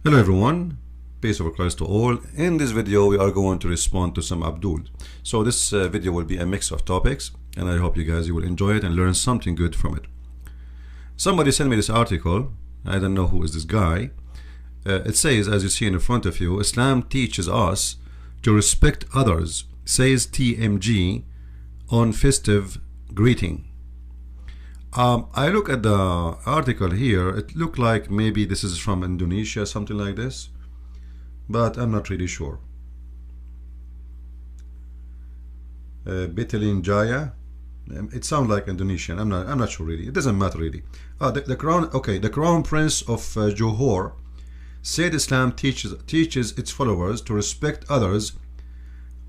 Hello everyone, peace of Christ to all. In this video we are going to respond to some Abdul. So this video will be a mix of topics, and I hope you will enjoy it and learn something good from it. Somebody sent me this article. I don't know who is this guy. It says, as you see in front of you, Islam teaches us to respect others, says TMG on festive greeting. I look at the article here. It looked like maybe this is from Indonesia, something like this, but I'm not really sure. Betelin Jaya. It sounds like Indonesian. I'm not sure really. It doesn't matter really. The Crown Prince of Johor said Islam teaches its followers to respect others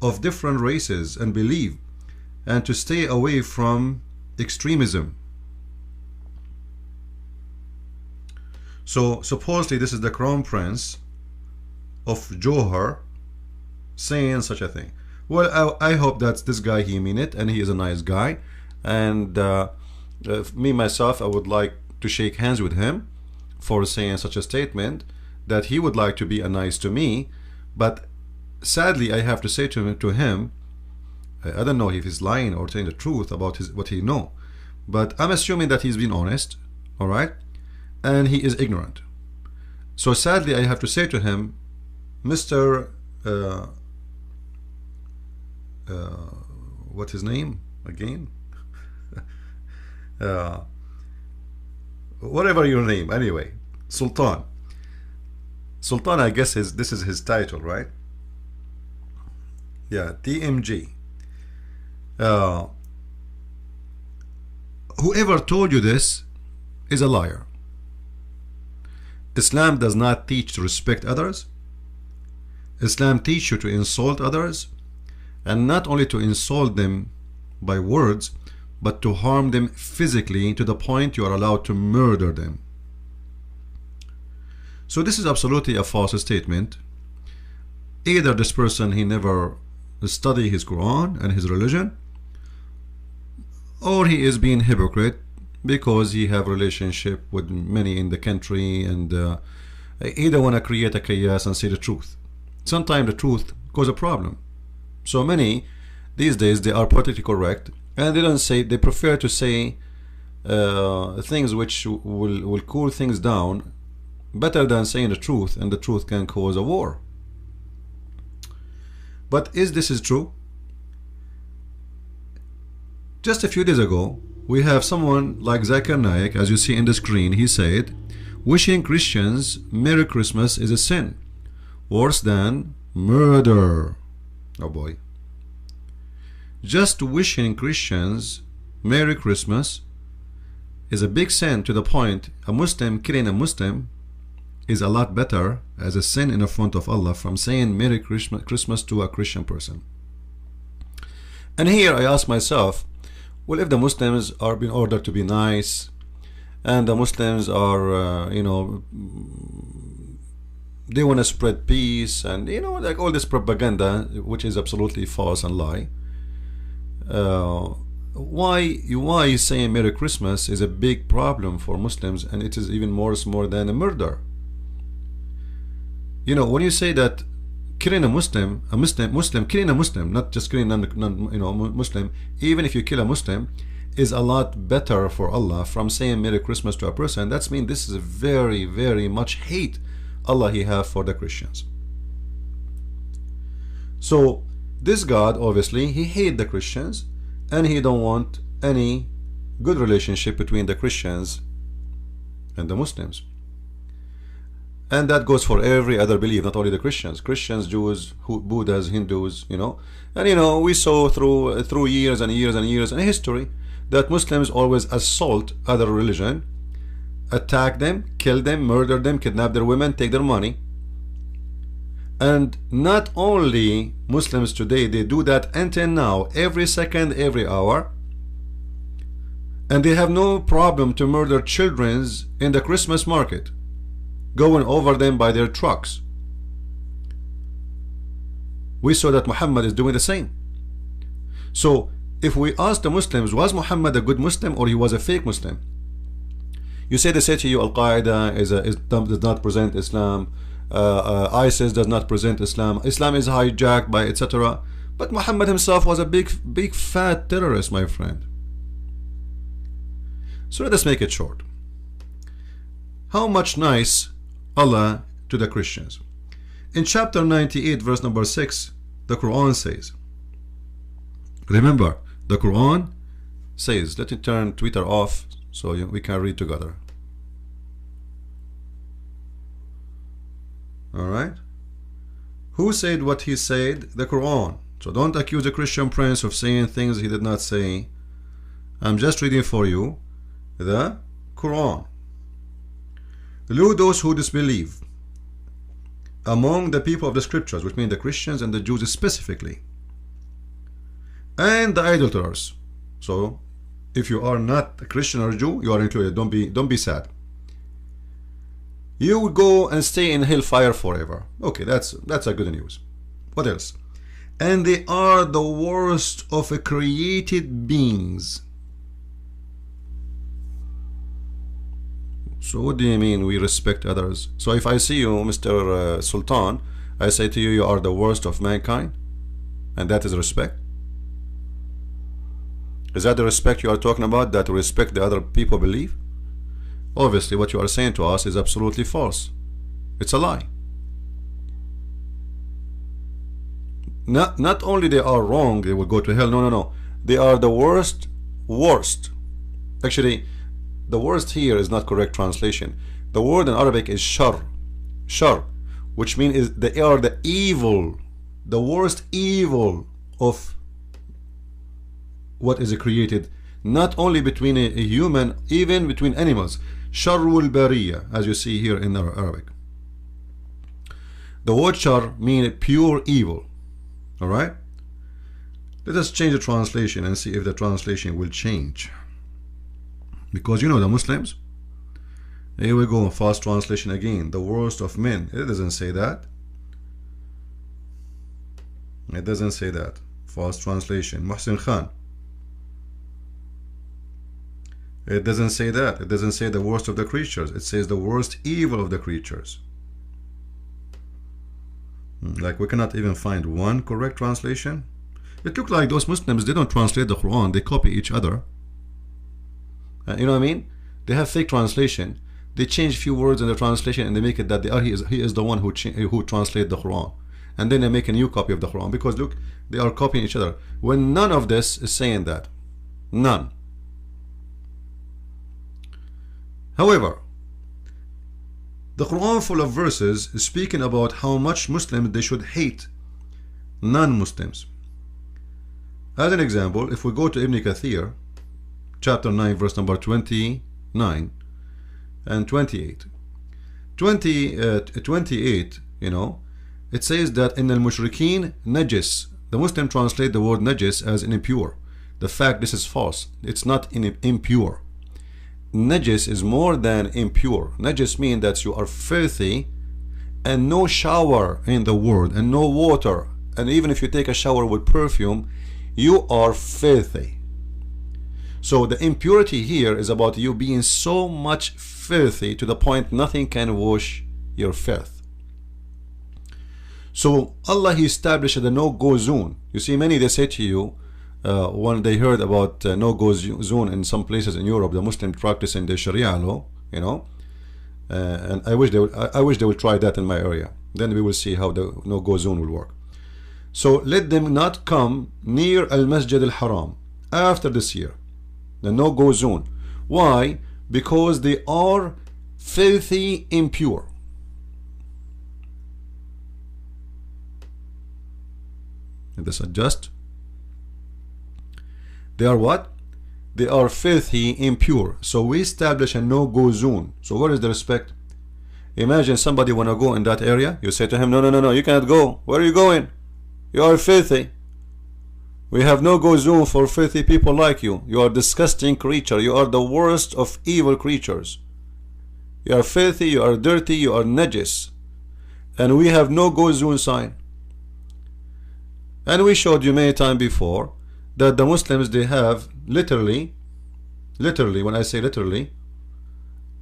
of different races and belief, and to stay away from extremism. So supposedly this is the Crown Prince of Johor saying such a thing. Well, I hope that this guy, he mean it, and he is a nice guy, and me myself, I would like to shake hands with him for saying such a statement, that he would like to be nice to me. But sadly I have to say to him, I don't know if he's lying or telling the truth about what he know, but I'm assuming that he's been honest, all right, and he is ignorant. So sadly I have to say to him, Mr. What's his name again? Whatever your name, anyway, Sultan, I guess this is his title, right? Yeah, TMG. Whoever told you this is a liar. Islam does not teach to respect others. Islam teaches you to insult others, and not only to insult them by words, but to harm them physically to the point you are allowed to murder them. So this is absolutely a false statement. Either this person, he never studied his Quran and his religion, or he is being hypocrite because he have relationship with many in the country, and either want to create a chaos and say the truth. Sometimes the truth cause a problem. So many these days, they are politically correct, and they don't say, they prefer to say things which will cool things down better than saying the truth, and the truth can cause a war. But this is true? Just a few days ago, we have someone like Zakir Naik, as you see in the screen. He said, wishing Christians Merry Christmas is a sin, worse than murder. Oh boy. Just wishing Christians Merry Christmas is a big sin, to the point a Muslim killing a Muslim is a lot better as a sin in the front of Allah from saying Merry Christmas to a Christian person. And here I ask myself, well, if the Muslims are being ordered to be nice, and the Muslims are they want to spread peace, and like all this propaganda which is absolutely false and lie, why saying Merry Christmas is a big problem for Muslims, and it is even more than a murder. When you say that killing a Muslim killing a Muslim, not just killing Muslim, even if you kill a Muslim, is a lot better for Allah from saying Merry Christmas to a person. That's mean this is very, very much hate Allah he have for the Christians. So this God, obviously, he hate the Christians, and he don't want any good relationship between the Christians and the Muslims. And that goes for every other belief, not only the Christians, Jews, Buddhas, Hindus, and we saw through years and years and years in history that Muslims always assault other religion, attack them, kill them, murder them, kidnap their women, take their money. And not only Muslims today, they do that until now, every second, every hour, and they have no problem to murder children in the Christmas market, going over them by their trucks. We saw that Muhammad is doing the same. So if we ask the Muslims, was Muhammad a good Muslim or he was a fake Muslim? You say, they say to you, Al-Qaeda does not present Islam, ISIS does not present Islam. Islam is hijacked by etc. But Muhammad himself was a big fat terrorist, my friend. So let us make it short. How much nice Allah to the Christians. In chapter 98 verse number 6, the Quran says, remember, the Quran says, let me turn Twitter off so we can read together. Alright? Who said what he said? The Quran. So don't accuse the Christian prince of saying things he did not say. I'm just reading for you the Quran. Lo, those who disbelieve among the people of the scriptures, which means the Christians and the Jews specifically, and the idolaters. So if you are not a Christian or a Jew, you are included. Don't be sad. You will go and stay in hellfire forever. Okay, that's a good news. What else? And they are the worst of created beings. So what do you mean we respect others? So if I see you, Mr. Sultan, I say to you, you are the worst of mankind, and that is respect? Is that the respect you are talking about, that respect the other people believe? Obviously what you are saying to us is absolutely false. It's a lie. Not only they are wrong, they will go to hell. No. They are the worst. Actually, the worst here is not correct translation. The word in Arabic is shar, which means they are the evil, the worst evil of what is created, not only between a human, even between animals. Sharul bariya, as you see here in Arabic. The word shar means pure evil. Alright? Let us change the translation and see if the translation will change. Because you know the Muslims, here we go, fast translation again, the worst of men. It doesn't say that. It doesn't say that. Fast translation. Muhsin Khan. It doesn't say that. It doesn't say the worst of the creatures. It says the worst evil of the creatures. Like we cannot even find one correct translation. It looks like those Muslims, they don't translate the Quran, they copy each other. You know what I mean? They have fake translation. They change few words in the translation and they make it that he is the one who translate the Quran. And then they make a new copy of the Quran, because look, they are copying each other. When none of this is saying that. None. However, the Quran full of verses is speaking about how much Muslims they should hate non-Muslims. As an example, if we go to Ibn Kathir, chapter 9, verse number 29 and 28. 28, you know, it says that in al-mushrikeen najis. The Muslim translate the word najis as impure. The fact this is false. It's not impure. Najis is more than impure. Najis means that you are filthy, and no shower in the world, and no water, and even if you take a shower with perfume, you are filthy. So the impurity here is about you being so much filthy to the point nothing can wash your filth. So Allah, He established the no-go zone. You see, many they say to you, when they heard about no-go zone in some places in Europe, the Muslim practicing the Sharia law, you know, and I wish they would try that in my area. Then we will see how the no-go zone will work. So let them not come near Al-Masjid Al-Haram after this year. The no-go zone. Why? Because they are filthy impure. Let us adjust. They are what? They are filthy impure. So we establish a no-go zone. So where is the respect? Imagine somebody wanna go in that area. You say to him, no, you cannot go. Where are you going? You are filthy. We have no-go zone for filthy people like you. You are a disgusting creature. You are the worst of evil creatures. You are filthy, you are dirty, you are najis. And we have no-go zone sign. And we showed you many times before that the Muslims, they have literally, when I say literally,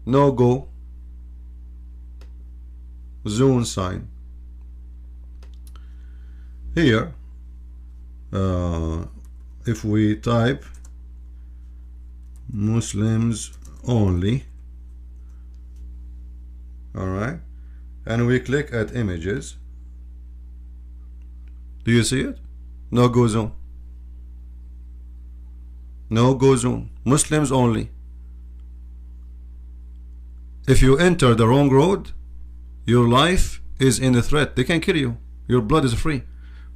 no-go zone sign. Here, if we type Muslims only, alright, and we click at images, do you see it? No go zone. No go zone. Muslims only. If you enter the wrong road, your life is in a threat. They can kill you. Your blood is free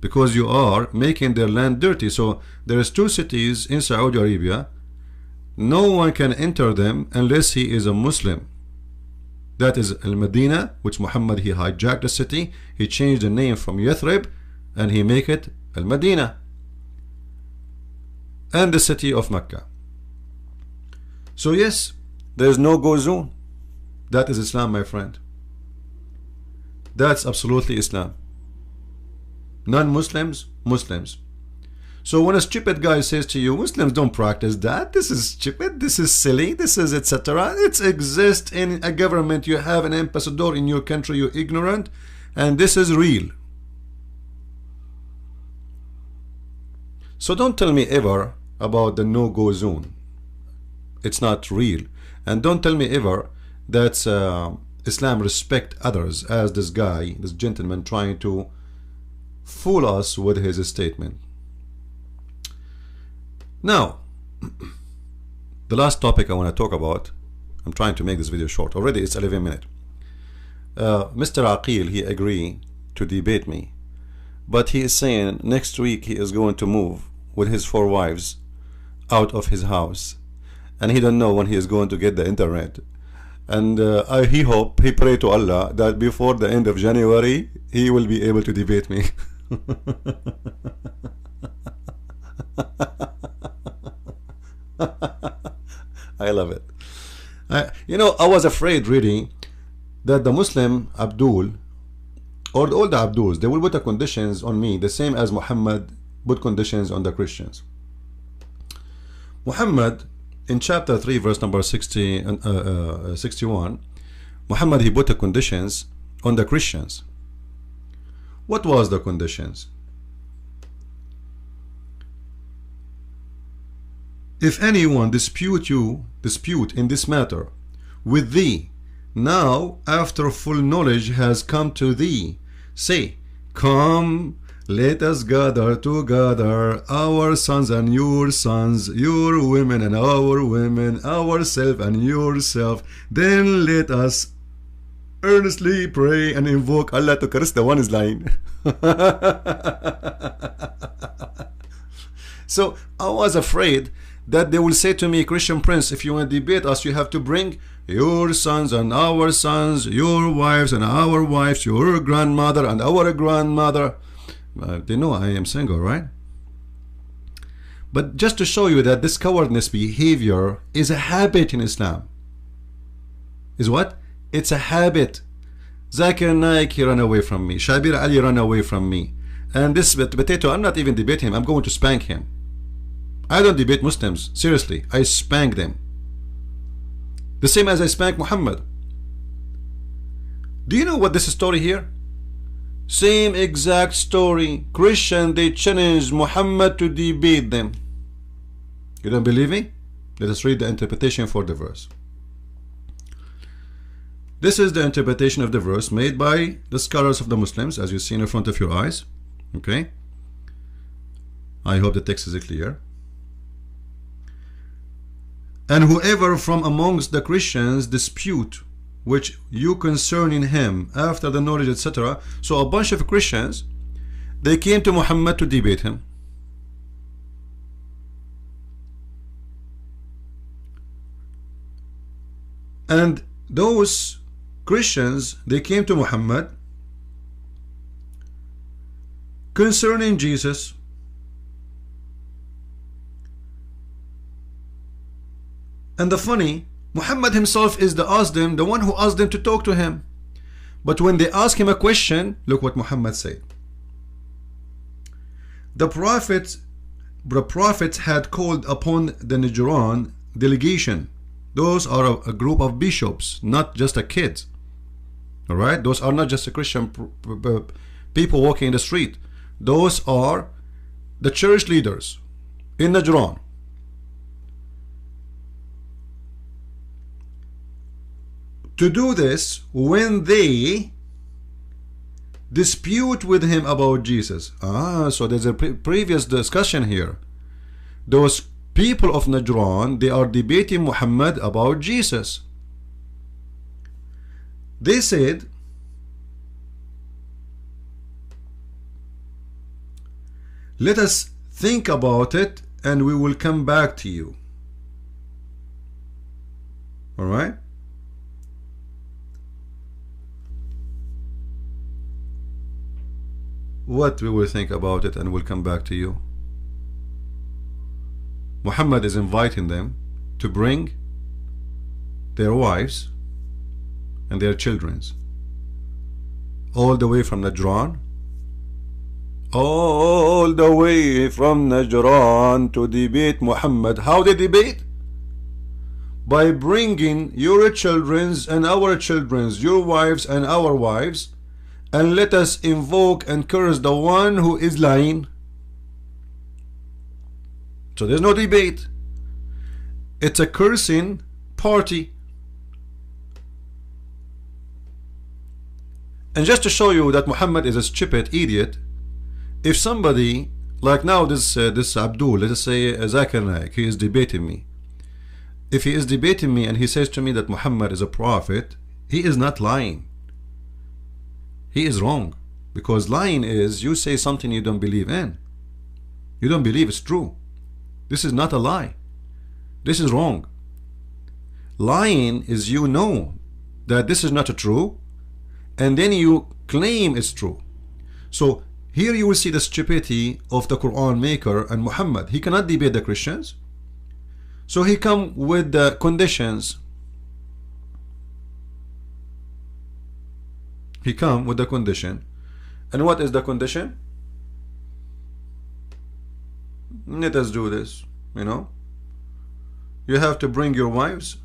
because you are making their land dirty. So there is 2 cities in Saudi Arabia. No one can enter them unless he is a Muslim. That is Al-Medina, which Muhammad, he hijacked the city. He changed the name from Yathrib and he make it Al-Medina, and the city of Mecca. So yes, there is no go zone. That is Islam, my friend. That's absolutely Islam. Non-Muslims, Muslims. So when a stupid guy says to you, Muslims don't practice that, this is stupid, this is silly, this is etc. It exists in a government. You have an ambassador in your country, you're ignorant, and this is real. So don't tell me ever about the no-go zone. It's not real. And don't tell me ever that Islam respect others, as this guy, this gentleman, trying to fool us with his statement. Now, the last topic I want to talk about, I'm trying to make this video short. Already it's 11 minutes. Mr. Aqil, he agreed to debate me, but he is saying next week he is going to move with his 4 wives out of his house, and he don't know when he is going to get the internet. And he hope, he pray to Allah that before the end of January he will be able to debate me. I love it. You know, I was afraid really that the Muslim Abdul or all the Abduls, they will put the conditions on me the same as Muhammad put conditions on the Christians. Muhammad in chapter 3 verse number 61, Muhammad, he put the conditions on the Christians. What was the conditions? If anyone dispute in this matter with thee, now after full knowledge has come to thee, say, come, let us gather together our sons and your sons, your women and our women, ourselves and yourself. Then let us earnestly pray and invoke Allah to curse the one is lying. So I was afraid that they will say to me, Christian Prince, if you want to debate us, you have to bring your sons and our sons, your wives and our wives, your grandmother and our grandmother. They know I am single, right? But just to show you that this cowardness behavior is a habit in Islam. Is what? It's a habit. Zakir Naik, he ran away from me. Shabir Ali ran away from me. And this potato, I'm not even debating him. I'm going to spank him. I don't debate Muslims. Seriously, I spank them. The same as I spank Muhammad. Do you know what this story here? Same exact story. Christian, they challenged Muhammad to debate them. You don't believe me? Let us read the interpretation for the verse. This is the interpretation of the verse made by the scholars of the Muslims, as you see in front of your eyes. Okay? I hope the text is clear. And whoever from amongst the Christians dispute which you concerning him after the knowledge, etc. So a bunch of Christians, they came to Muhammad to debate him. And those Christians, they came to Muhammad concerning Jesus. And the funny, Muhammad himself is the one who asked them to talk to him. But when they ask him a question, look what Muhammad said. The prophets had called upon the Najran delegation. Those are a group of bishops, not just a kid. Alright, those are not just the Christian people walking in the street. Those are the church leaders in Najran. To do this when they dispute with him about Jesus. So there's a previous discussion here. Those people of Najran, they are debating Muhammad about Jesus. They said, let us think about it and we will come back to you. Alright? What we will think about it and we'll come back to you? Muhammad is inviting them to bring their wives and their children all the way from Najran, all the way from Najran to debate Muhammad. How they debate? By bringing your children and our children, your wives and our wives, and let us invoke and curse the one who is lying. So there's no debate. It's a cursing party. And just to show you that Muhammad is a stupid idiot, if somebody like now this Abdul, let us say Zakir Naik, he is debating me. If he is debating me and he says to me that Muhammad is a prophet, he is not lying. He is wrong, because lying is you say something you don't believe in. You don't believe it's true. This is not a lie. This is wrong. Lying is you know that this is not true, and then you claim it's true. So here you will see the stupidity of the Quran maker and Muhammad. He cannot debate the Christians, so he come with the conditions. He come with the condition. And what is the condition? Let us do this, you know. You have to bring your wives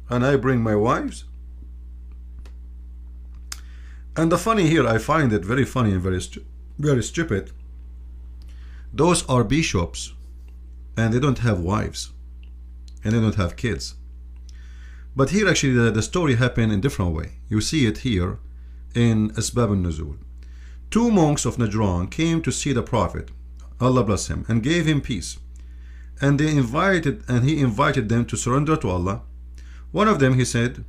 and I bring my wives. And the funny here, I find it very funny and very stupid. Those are bishops and they don't have wives and they don't have kids. But here actually the story happened in a different way. You see it here in Asbab al-Nuzul. Two monks of Najran came to see the Prophet, Allah bless him, and gave him peace. And he invited them to surrender to Allah. One of them, he said,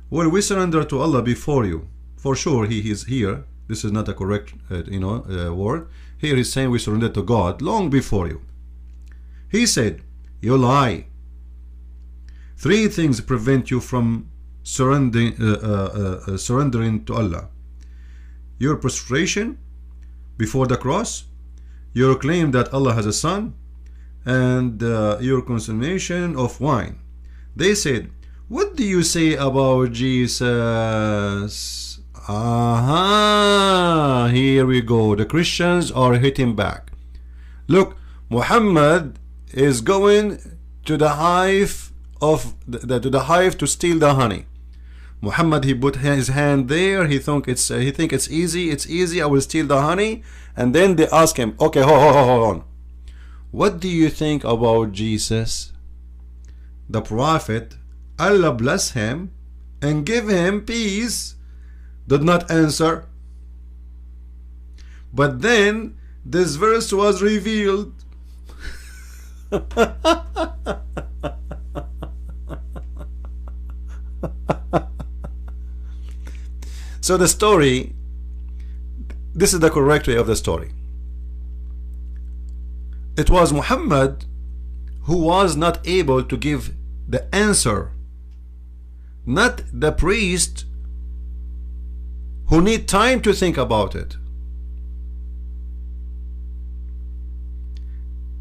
well, we surrender to Allah before you. For sure, he is here. This is not a correct word. Here he's saying we surrender to God long before you. He said, you lie. Three things prevent you from surrendering to Allah: your prostration before the cross, your claim that Allah has a son, and your consummation of wine. They said, what do you say about Jesus? Here we go. The Christians are hitting back. Look, Muhammad is going to the hive to steal the honey. Muhammad, he put his hand there. He think it's easy. It's easy. I will steal the honey. And then they ask him, okay, hold on. What do you think about Jesus? The Prophet, Allah bless him and give him peace, did not answer. But then this verse was revealed. So the story, this is the correct way of the story. It was Muhammad who was not able to give the answer, not the priest who need time to think about it.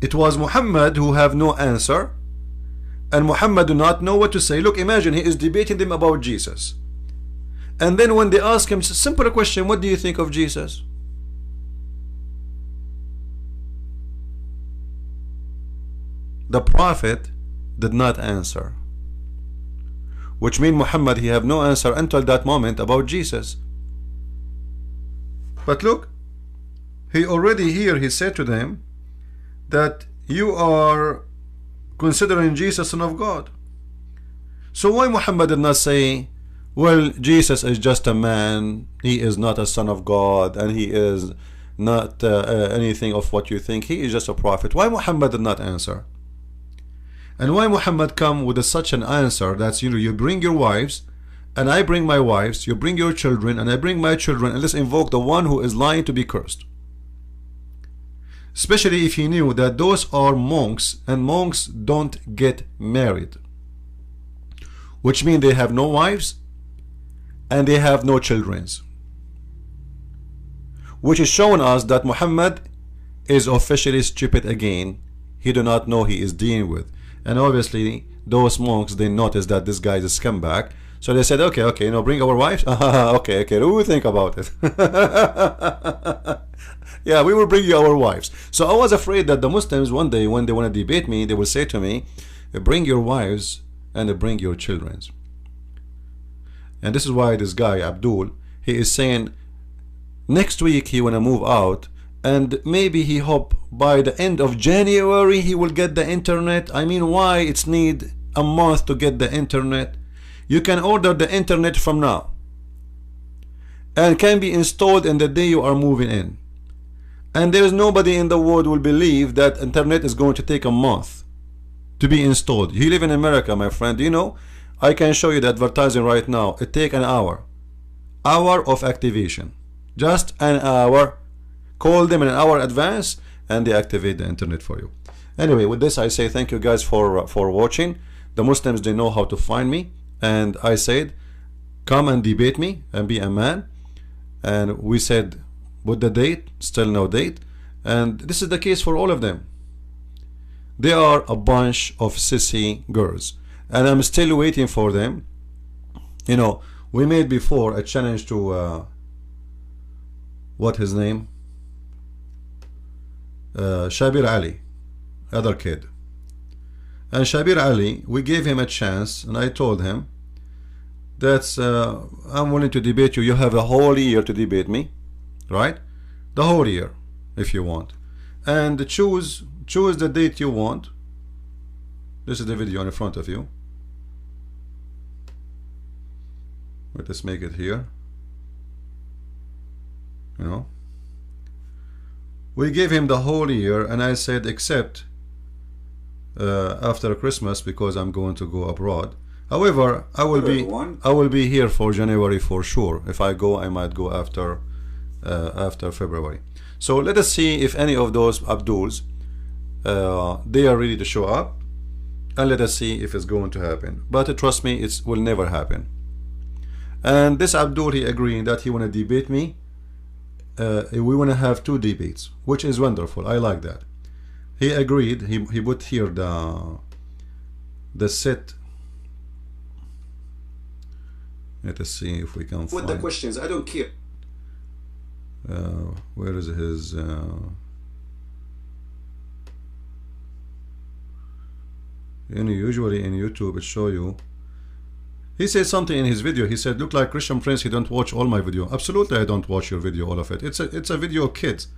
It was Muhammad who have no answer, and Muhammad do not know what to say. Look, imagine he is debating them about Jesus, and then when they ask him a simple question, what do you think of Jesus? The Prophet did not answer, which means Muhammad, he have no answer until that moment about Jesus. But look, he already here, he said to them that you are considering Jesus Son of God. So why Muhammad did not say, well, Jesus is just a man, he is not a son of God, and he is not anything of what you think, he is just a prophet? Why Muhammad did not answer? And why Muhammad come with such an answer that's, you bring your wives and I bring my wives, you bring your children and I bring my children, and let's invoke the one who is lying to be cursed? Especially if he knew that those are monks, and monks don't get married, which means they have no wives and they have no children, which is showing us that Muhammad is officially stupid again. He do not know he is dealing with. And obviously those monks, they noticed that this guy is a scumbag, so they said, okay, bring our wives. Okay, we will think about it. Yeah, we will bring you our wives. So I was afraid that the Muslims one day, when they want to debate me, they will say to me, bring your wives and bring your children. And this is why this guy Abdul, he is saying next week he want to move out, and maybe he hope by the end of January he will get the internet. I mean, why it's need a month to get the internet? You can order the internet from now and can be installed in the day you are moving in, and there is nobody in the world will believe that internet is going to take a month to be installed. You live in America, my friend. You know, I can show you the advertising right now. It take an hour of activation, just an hour. Call them in an hour advance and they activate the internet for you. Anyway, with this I say thank you guys for watching. The Muslims, they know how to find me, and I said come and debate me and be a man, and we said put the date, still no date, and this is the case for all of them. They are a bunch of sissy girls, and I'm still waiting for them. You know, we made before a challenge to what his name, Shabir Ali, other kid. And Shabir Ali, we gave him a chance, and I told him that's I'm willing to debate you. You have a whole year to debate me, right? The whole year if you want, and choose the date you want. This is the video in front of you. Let us make it here. You know, we gave him the whole year, and I said except after Christmas, because I'm going to go abroad. However, I will be here for January for sure. If I go, I might go after February. So let us see if any of those Abduls they are ready to show up, and let us see if it's going to happen. But trust me, it will never happen. And this Abdul, he agreed that he want to debate me. We want to have 2 debates, which is wonderful. I like that. He agreed. He put here the set. Let us see if we can find with the questions. I don't care. Where is his usually in YouTube it show you. He said something in his video. He said, look like Christian Prince, he don't watch all my video. Absolutely, I don't watch your video, all of it. It's a video of kids.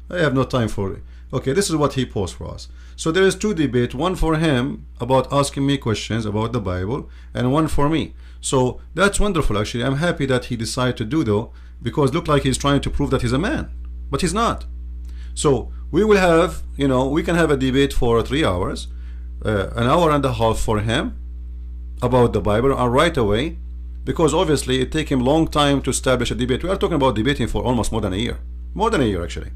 I have no time for it. Okay, this is what he posed for us. So there is 2 debates, one for him about asking me questions about the Bible, and one for me. So that's wonderful. Actually, I'm happy that he decided to do though, because look like he's trying to prove that he's a man, but he's not. So we will have, you know, we can have a debate for 3 hours, an hour and a half for him about the Bible, and right away, because obviously it take him long time to establish a debate. We are talking about debating for almost more than a year actually,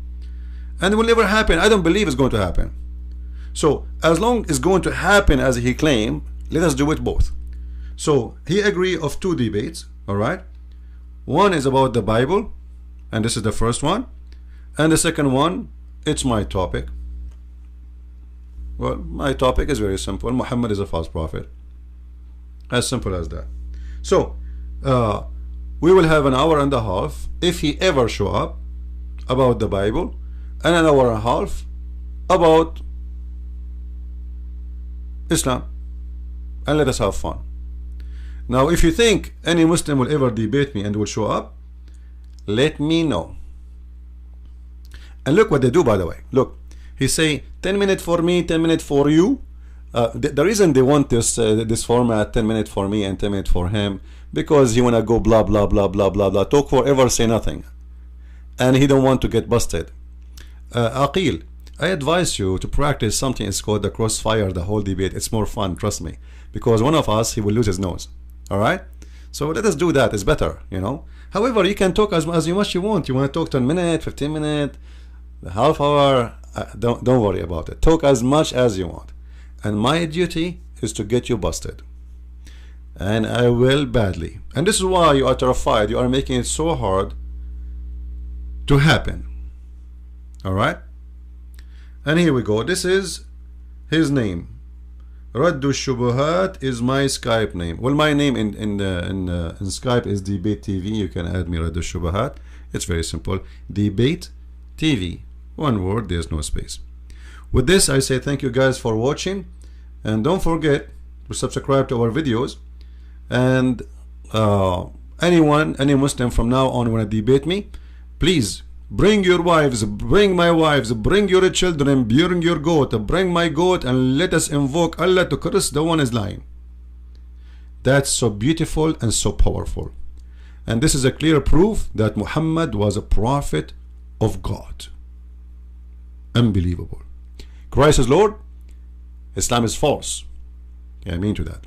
and it will never happen. I don't believe it's going to happen. So as long as it's going to happen as he claimed, let us do it both. So he agreed of 2 debates. All right, one is about the Bible, and this is the first one, and the second one, it's my topic. Well, my topic is very simple. Muhammad is a false prophet. As simple as that. So we will have an hour and a half if he ever show up about the Bible, and an hour and a half about Islam, and let us have fun. Now if you think any Muslim will ever debate me and will show up, let me know. And look what they do, by the way. Look, he say 10 minutes for me, 10 minutes for you. The reason they want this format, 10 minutes for me and 10 minutes for him, because he wanna go blah blah blah blah blah blah, talk forever, say nothing, and he don't want to get busted. Aqil, I advise you to practice something. It's called the crossfire, the whole debate. It's more fun, trust me, because one of us, he will lose his nose. All right, so let us do that. It's better, you know. However, you can talk as much you want. You want to talk 10 minutes, 15 minutes, half hour, don't worry about it. Talk as much as you want, and my duty is to get you busted, and I will badly. And this is why you are terrified. You are making it so hard to happen. All right, and here we go. This is his name. Raddu Shubuhat is my Skype name. Well, my name in Skype is Debate TV. You can add me, Raddu Shubuhat. It's very simple. Debate TV. One word, there's no space. With this, I say thank you guys for watching, and don't forget to subscribe to our videos. And any Muslim from now on want to debate me, please bring your wives, bring my wives, bring your children, bring your goat, bring my goat, and let us invoke Allah to curse the one is lying. That's so beautiful and so powerful. And this is a clear proof that Muhammad was a prophet of God. Unbelievable. Christ is Lord, Islam is false. Yeah, I mean to that.